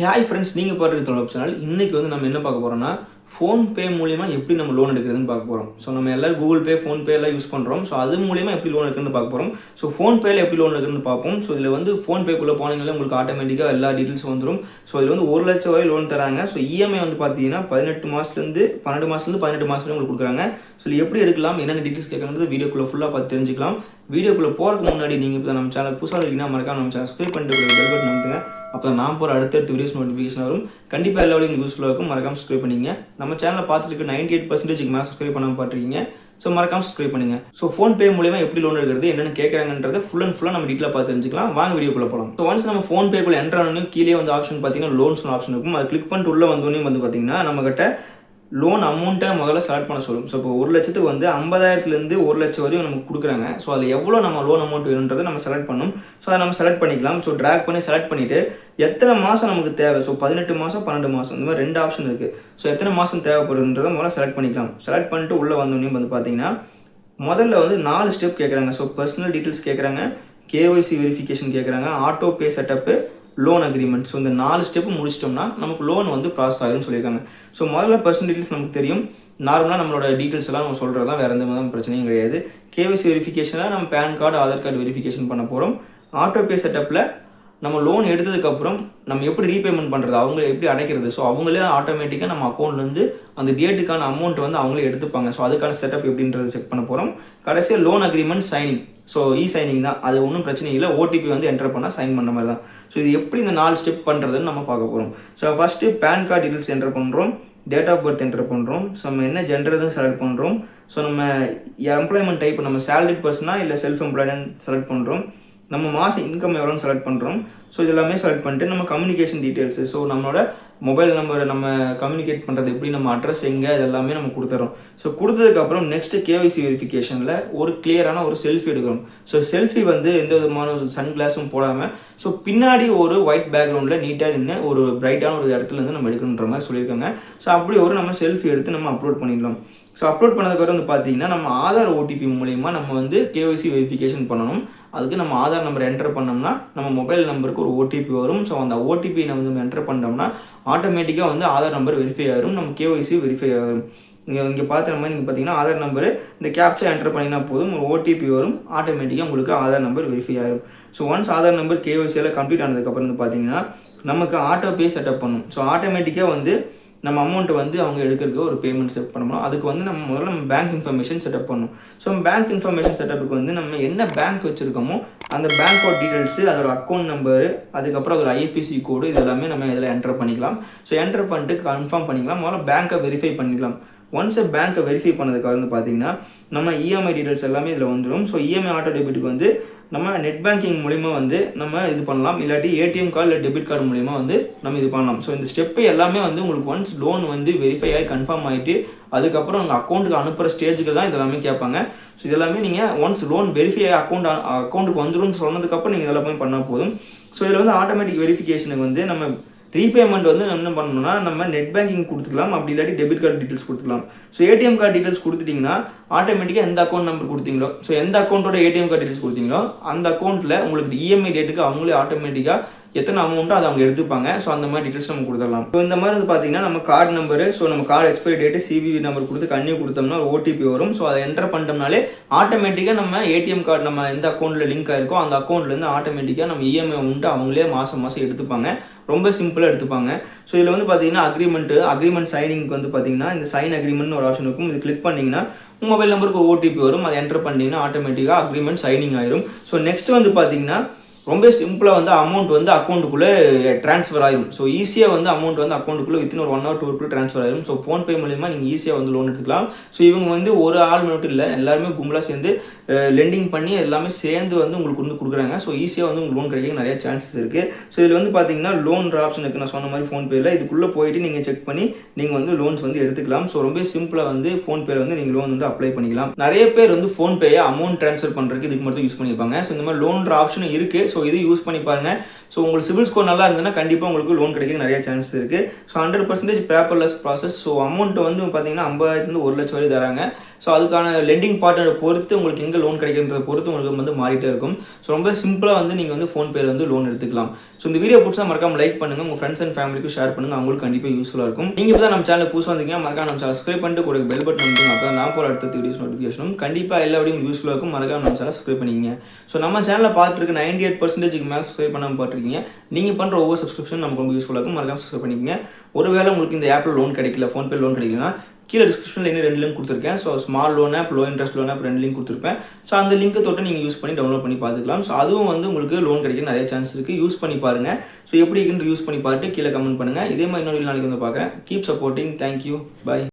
Hi friends, நீங்கள் பார்க்குறது தொலைப் channel. இன்றைக்கி வந்து நம்ம என்ன பார்க்க போகிறோம்னா, ஃபோன்பே மூலிமா எப்படி நம்ம லோன் எடுக்கிறதுன்னு பார்க்க போகிறோம். ஸோ நம்ம எல்லோரும் கூகுள் பே, ஃபோன்பே எல்லாம் யூஸ் பண்ணுறோம். ஸோ அது மூலிமா எப்படி லோன் எடுக்கிறதுன்னு பார்க்க போகிறோம். ஸோ ஃபோன்பேயில் எப்படி லோன் எடுக்கிறதுன்னு பார்ப்போம். ஸோ இதில் வந்து ஃபோன்பேக்குள்ளே போனீங்களே உங்களுக்கு ஆட்டோமேட்டிக்காக எல்லா டீட்டெயில்ஸும் வந்துடும். ஸோ இதில் வந்து 1 லட்சம் வரை லோன் தராங்க. ஸோ இஎம்ஐ வந்து பார்த்தீங்கன்னா 18 மாதத்துலேருந்து 12 மாதத்துலேருந்து 18 மாதத்துலேருந்து உங்களுக்கு கொடுக்குறாங்க. ஸோ எப்படி எடுக்கலாம், என்னென்ன டீட்டெயில்ஸ் கேட்கறது வீடியோக்குள்ளே ஃபுல்லாக பார்த்து தெரிஞ்சுக்கலாம். வீடியோக்குள்ளே போகிறதுக்கு முன்னாடி நீங்கள் இப்போ நம்ம சேனல் புதுசாக இருக்கீங்கன்னா மறக்காம நம்ம சேனல் சப்ஸ்கிரைப் பண்ணிட்டு பெல் பட்டன் அமுத்துங்க. அப்போ நான் போகிற அடுத்தடுத்த வீடியோஸ் நோட்டிஃபிகேஷன் வரும். கண்டிப்பாக எல்லா வீடியோ யூஸ்ஃபுல்லாக இருக்கும். மறக்காம சப்ஸ்கிரைப் பண்ணிங்க. நம்ம சேனலை பார்த்துட்டு 98% மேலே சப்ஸ்கிரைப் பண்ணாமல் பார்த்துருக்கீங்க. ஸோ மறக்காம சப்ஸ்கிரைப் பண்ணுங்க. ஸோ ஃபோன்பே மூலிமா எப்படி லோன் எடுக்கிறது, என்னென்ன கேட்குறாங்கன்றதை ஃபுல்லாக நம்ம டீட்டெயிலாக பார்த்து தெரிஞ்சுக்கலாம். வாங்க வீடியோக்குள்ளே போகலாம். ஸோ ஒன்ஸ் நம்ம ஃபோன்பேக்குள்ளே என்ட்ரு ஆனோன்னு கீழே வந்து ஆப்ஷன் பார்த்தீங்கன்னா லோன்ஸ் ஆப்ஷன் இருக்கும். அதை கிளிக் பண்ணிட்டு உள்ளே வந்தோடனே வந்து பார்த்தீங்கன்னா நம்மகிட்ட லோன் அமௌண்ட்டை முதல்ல செலக்ட் பண்ண சொல்லும். ஸோ இப்போ 1 லட்சத்துக்கு வந்து 50,000லேருந்து 1 லட்சம் வரையும் நமக்கு கொடுக்குறாங்க. ஸோ அதில் எவ்வளோ நம்ம லோன் அமௌண்ட் வேணுன்றதை நம்ம செலக்ட் பண்ணணும். ஸோ அதை நம்ம செலக்ட் பண்ணிக்கலாம். ஸோ ட்ராக் பண்ணி செலக்ட் பண்ணிவிட்டு எத்தனை மாதம் நமக்கு தேவை, ஸோ 18 மாதம் 12 மாதம் இந்த மாதிரி 2 ஆப்ஷன் இருக்குது. ஸோ எத்தனை மாதம் தேவைப்படுதுன்றதை முதல்ல செலக்ட் பண்ணிக்கலாம். செலக்ட் பண்ணிட்டு உள்ளே வந்தோடனே வந்து பார்த்தீங்கன்னா முதல்ல வந்து 4 ஸ்டெப் கேட்குறாங்க. ஸோ பர்சனல் டீட்டெயில்ஸ் கேட்குறாங்க, கேஒய்சி வெரிஃபிகேஷன் கேட்குறாங்க, auto pay setup, loan agreement. So இந்த 4 ஸ்டெப்பு முடிச்சிட்டோம்னா நமக்கு லோன் வந்து ப்ராசஸ் ஆகிரும்னு சொல்லியிருக்காங்க. ஸோ முதல்ல பர்சனல் டீட்டெயில்ஸ் நமக்கு தெரியும். நார்மலாக நம்மளோட டீட்டெயில்ஸ் எல்லாம் நம்ம சொல்கிறது தான், வேறு எந்த மாதிரி பிரச்சனையும் கிடையாது. கேஒய்சி வெரிஃபிகேஷனில் நம்ம PAN card, Aadhaar card verification பண்ண போகிறோம். ஆட்டோ பே செட்டப்பில் நம்ம லோன் எடுத்ததுக்கப்புறம் நம்ம எப்படி ரீபேமெண்ட் பண்ணுறது, அவங்க எப்படி அடைக்கிறது, ஸோ அவங்களே ஆட்டோமேட்டிக்காக நம்ம அக்கௌண்ட்லேருந்து அந்த டேட்டுக்கான அமௌண்ட் வந்து அவங்களே எடுத்துப்பாங்க. ஸோ அதுக்கான செட்டப் எப்படின்றது செக் பண்ண போகிறோம். கடைசியாக loan agreement signing. So signing தான், அது ஒன்றும் பிரச்சனை இல்லை. ஓடிபி வந்து என்டர் பண்ணால் சைன் பண்ணுற மாதிரி தான். ஸோ இது எப்படி இந்த 4 ஸ்டெப் பண்ணுறதுன்னு நம்ம பார்க்க போகிறோம். So first PAN card details enter பண்ணுறோம், டேட் ஆஃப் பர்த் என்டர் பண்ணுறோம். ஸோ நம்ம என்ன ஜெண்டர்னு செலக்ட் பண்ணுறோம். ஸோ நம்ம எம்ப்ளாய்மெண்ட் டைப் நம்ம சேலரிட் பர்சனாக இல்லை செல்ஃப் எம்ப்ளாய்டுன்னு செலக்ட் பண்ணுறோம். நம்ம மாதம் இன்கம் எவ்வளோன்னு செலக்ட் பண்ணுறோம். ஸோ இதெல்லாமே செலக்ட் பண்ணிட்டு நம்ம கம்யூனிகேஷன் டீட்டெயில்ஸு, ஸோ நம்மளோட மொபைல் நம்பரை நம்ம கம்யூனிகேட் பண்ணுறது எப்படி, நம்ம அட்ரஸ் எங்கே, இதெல்லாமே நம்ம கொடுத்துறோம். ஸோ கொடுத்ததுக்கப்புறம் நெக்ஸ்ட்டு கேஒய்சி வெரிஃபிகேஷனில் ஒரு கிளியரான ஒரு செல்ஃபி எடுக்கிறோம். ஸோ செல்ஃபி வந்து எந்த விதமான சன் கிளாஸும் போடாமல், ஸோ பின்னாடி ஒரு ஒயிட் பேக்ரவுண்டில் நீட்டாக நின்று ஒரு பிரைட்டான ஒரு இடத்துலேருந்து நம்ம எடுக்கணுன்ற மாதிரி சொல்லியிருக்காங்க. ஸோ அப்படி ஒரு நம்ம செல்ஃபி எடுத்து நம்ம அப்லோட் பண்ணிடலாம். ஸோ அப்லோட் பண்ணதுக்கப்புறம் வந்து பார்த்தீங்கன்னா நம்ம ஆதார் ஓடிபி மூலிமா நம்ம வந்து கேஒய்சி வெரிஃபிகேஷன் பண்ணணும். அதுக்கு நம்ம ஆதார் நம்பர் என்டர் பண்ணோம்னா நம்ம மொபைல் நம்பருக்கு ஒரு ஓடிபி வரும். ஸோ அந்த ஓடிபி நம்ம என்டர் பண்ணோம்னா ஆட்டோமேட்டிக்காக வந்து ஆதார் நம்பர் வெரிஃபை ஆகும், நம்ம கேஒய்சி வெரிஃபை ஆகும். இங்கே பார்க்குற மாதிரி நீங்கள் பார்த்தீங்கன்னா ஆதார் நம்பரு இந்த கேப்சா என்டர் பண்ணிங்கன்னா போதும், ஒரு ஓடிபி வரும், ஆட்டோமேட்டிக்காக உங்களுக்கு ஆதார் நம்பர் வெரிஃபை ஆகும். ஸோ ஒன்ஸ் ஆதார் நம்பர் கேஒய்சியில் கம்ப்ளீட் ஆனதுக்கப்புறம் வந்து பார்த்தீங்கன்னா நமக்கு ஆட்டோ பே செட்டப் பண்ணணும். ஸோ ஆட்டோமேட்டிக்காக வந்து நம்ம அமௌண்ட்டை வந்து அவங்க எடுக்கிறதுக்கு ஒரு பேமெண்ட் செட் பண்ணணும். அதுக்கு வந்து நம்ம முதல்ல நம்ம பேங்க் இன்ஃபர்மேஷன் செட்டப் பண்ணணும். ஸோ பேங்க் இன்ஃபர்மேஷன் செட்டப்புக்கு வந்து நம்ம என்ன பேங்க் வச்சுருக்கோமோ அந்த பேங்க்கோட டீட்டெயில்ஸு, அதோட அக்கௌண்ட் நம்பரு, அதுக்கப்புறம் அதோட ஐஎஃப்எஸ்சி கோடு, இது எல்லாமே நம்ம இதில் என்டர் பண்ணிக்கலாம். ஸோ என்டர் பண்ணிட்டு கன்ஃபார்ம் பண்ணிக்கலாம். முதல்ல பேங்க்கை வெரிஃபை பண்ணிக்கலாம். ஒன்ஸ் பேங்க்கை வெரிஃபை பண்ணதுக்கு வந்து பார்த்தீங்கன்னா நம்ம இஎம்ஐ டீட்டெயில்ஸ் எல்லாமே இதில் வந்துடும். ஸோ இஎம்ஐ ஆட்டோ டெபிட்டுக்கு வந்து நம்ம நெட் பேங்கிங் மூலிமா வந்து நம்ம இது பண்ணலாம், இல்லாட்டி ஏடிஎம் கார்டு இல்லை டெபிட் கார்டு மூலிமா வந்து நம்ம இது பண்ணலாம். ஸோ இந்த ஸ்டெப்பு எல்லாமே வந்து உங்களுக்கு ஒன்ஸ் லோன் வந்து வெரிஃபை ஆகி கன்ஃபார்ம் ஆகிட்டு அதுக்கப்புறம் உங்கள் அக்கௌண்ட்டுக்கு அனுப்புகிற ஸ்டேஜுக்கு தான் இதெல்லாமே கேட்பாங்க. ஸோ இதெல்லாமே நீங்கள் ஒன்ஸ் லோன் வெரிஃபை ஆகி அக்கௌண்ட்டுக்கு வந்துடும் சொன்னதுக்கப்புறம் நீங்கள் இதெல்லாம் போய் பண்ணால் போதும். ஸோ இதில் வந்து ஆட்டோமேட்டிக் வெரிஃபிகேஷனுக்கு வந்து நம்ம ரீபேமெண்ட் வந்து என்ன பண்ணணும்னா நம்ம நெட் பேங்கிங் கொடுத்துக்கலாம், அப்படி இல்லாட்டி டெபிட் கார்டு டீட்டெயில்ஸ் கொடுத்துக்கலாம். ஸோ ஏடிஎம் கார்டு டீட்டெயில்ஸ் கொடுத்துட்டிங்கன்னா ஆட்டோமேட்டிக்காக எந்த அக்கௌண்ட் நம்பர் கொடுத்தீங்களோ, ஸோ எந்த அக்கௌண்ட்டோட ஏடிஎம் கார்டு டீட்டெயில்ஸ் கொடுத்தீங்களோ அந்த அக்கௌண்ட்டில் உங்களுக்கு இஎம்ஐ டேட்டுக்கு அவங்களே ஆட்டோமேட்டிக்காக எத்தனை அமௌண்ட்டோ அதை அவங்க எடுத்துப்பாங்க. ஸோ அந்த மாதிரி டீட்டெயில்ஸ் நம்ம கொடுத்துடலாம். ஸோ இந்த மாதிரி வந்து பார்த்தீங்கன்னா நம்ம கார்டு நம்பரு, ஸோ நம்ம card expiry date, CVV number கொடுத்து கன்னியூ கொடுத்தோம்னா ஒரு ஓடிபி வரும். ஸோ அதை என்டர் பண்ணிட்டோம்னாலே ஆட்டோமேட்டிக்காக நம்ம ஏடிஎம் கார்டு நம்ம எந்த அக்கௌண்ட்டில் லிங்க் ஆகிருக்கோ அந்த அக்கௌண்ட்லேருந்து ஆட்டோமேட்டிக்காக நம்ம இஎம்ஐ அமௌண்ட்டு அவங்களே மாதம் எடுத்துப்பாங்க. ரொம்ப சிம்பிளாக எடுத்துப்பாங்க. ஸோ இதில் வந்து பார்த்தீங்கன்னா அக்ரிமெண்ட் சைனிங்க்கு வந்து பார்த்தீங்கன்னா இந்த சைன் அக்ரிமெண்ட்னு ஒரு ஆப்ஷன் இருக்கும். இது கிளிக் பண்ணிங்கன்னா உங்கள் மொபைல் நம்பருக்கு ஒரு ஓடிபி வரும், அதை என்டர் பண்ணிங்கன்னா ஆட்டோமேட்டிக்காக அக்ரிமெண்ட் சைனிங் ஆயிரும். ஸோ நெக்ஸ்ட் வந்து பார்த்தீங்கன்னா ரொம்ப சிம்பிளாக வந்து அமௌண்ட் வந்து அக்கௌண்ட்டுக்குள்ளே ட்ரான்ஸ்ஃபர் ஆகிடும். ஸோ ஈஸியாக வந்து அமௌண்ட் வந்து அக்கௌண்ட்டுக்குள்ளே வித்தின் ஒரு 1 or 2 ட்ரான்ஸ்ஃபர் ஆகிடும். ஸோ ஃபோன்பே மூலிமா நீங்கள் ஈஸியாக வந்து லோன் எடுத்துக்கலாம். ஸோ இவங்க வந்து ஒரு ஆள் மட்டும் இல்லை, எல்லாருமே கும்பலாக சேர்ந்து லெண்டிங் பண்ணி எல்லாமே சேர்ந்து வந்து உங்களுக்கு வந்து கொடுக்குறாங்க. ஸோ ஈஸியாக வந்து உங்களுக்கு லோன் கிடைக்க நிறைய சான்சஸ் இருக்குது. ஸோ இதில் வந்து பார்த்தீங்கன்னா லோன் ஆப்ஷன் இருக்குது. நான் சொன்ன மாதிரி ஃபோன்பேயில் இதுக்குள்ளே போயிட்டு நீங்கள் செக் பண்ணி நீங்கள் வந்து லோன்ஸ் வந்து எடுத்துக்கலாம். ஸோ ரொம்ப சிம்பிளாக வந்து ஃபோன்பேயில் வந்து நீங்கள் லோன் வந்து அப்ளை பண்ணிக்கலாம். நிறைய பேர் வந்து ஃபோன்பேயை அமௌண்ட் ட்ரான்ஸ்ஃபர் பண்ணுறதுக்கு இதுக்கு மட்டும் யூஸ் பண்ணியிருப்பாங்க. ஸோ இந்த மாதிரி லோன் ஆப்ஷனும் இருக்குது. ஸோ இது யூஸ் பண்ணி பாருங்கள். ஸோ உங்களுக்கு சிபில் ஸ்கோர் நல்லா இருந்ததுன்னா கண்டிப்பாக உங்களுக்கு லோன் கிடைக்க நிறைய சான்ஸ் இருக்குது. So 100% paperless process. So amount வந்து பார்த்தீங்கன்னா 50,000 1 லட்சம் வரை தராங்க. ஸோ அதுக்கான லெண்டிங் பார்ட்னரை பொறுத்து உங்களுக்கு எங்கே லோன் கிடைக்கிறத பொறுத்து உங்களுக்கு வந்து மாறிட்டே இருக்கும். ஸோ ரொம்ப சிம்பிளாக வந்து நீங்கள் வந்து ஃபோன்பேல வந்து லோன் எடுத்துக்கலாம். ஸோ இந்த வீடியோ பிடிச்சா மறக்காம லைக் பண்ணுங்கள், உங்கள் ஃப்ரெண்ட்ஸ் அண்ட் ஃபேமிலிக்கு ஷேர் பண்ணுங்கள், அவங்களுக்கு கண்டிப்பாக யூஸ்ஃபுல்லாக இருக்கும். நீங்கள் இப்போ தான் நம்ம சேனல் புதுசாக வந்தீங்கன்னா மறக்காம நம்ம சேனல் சப்ஸ்கிரைப் பண்ணிட்டு கூட பெல் பட்டன் அமுத்துங்க. அப்போ நான் போகிற அடுத்த வீடியோஸ் நோட்டிஃபிகேஷனும் கண்டிப்பாக எல்லா வீடியும் யூஸ்ஃபுல்லாக இருக்கும். மறக்காம நம்ம சேனல் சப்ஸ்கிரைப் பண்ணிக்கங்க. ஸோ நம்ம சேனலில் பார்த்துருக்க 98%க்கு மேலே சப்ஸ்கிரைப் பண்ணாமல் பார்த்துருக்கீங்க. நீங்கள் பண்ணுற ஒவ்வொரு சப்ஸ்கிரிப்ஷன் நமக்கு ரொம்ப யூஸ்ஃபுல்லாக இருக்கும். மறக்காம சப்ஸ்கிரைப் பண்ணிக்கங்க. ஒருவேளை உங்களுக்கு இந்த ஆப்பில் லோன் கிடைக்கல, ஃபோன்பே லோன் கிடைக்கலன்னா கீழே டிஸ்கிரிப்ஷனில் இன்னும் 2 லிங்க் கொடுத்துருக்கேன். So small loan app, low interest loan app 2 link கொடுத்துருப்பேன். ஸோ அந்த லிங்க்கை தொட்டு நீங்கள் யூஸ் பண்ணி டவுன்லோட் பண்ணி பார்த்துக்கலாம். ஸோ அதுவும் வந்து உங்களுக்கு லோன் கிடைக்க நிறைய சான்ஸ் இருக்குது. யூஸ் பண்ணி பாருங்கள். ஸோ எப்படி இருக்குன்னு யூஸ் பண்ணி பார்த்துட்டு கீழே கமெண்ட் பண்ணுங்கள். இதே மாதிரி இன்னொரு நாளைக்கு வந்து பார்க்குறேன். Keep supporting. தேங்க்யூ. பாய்.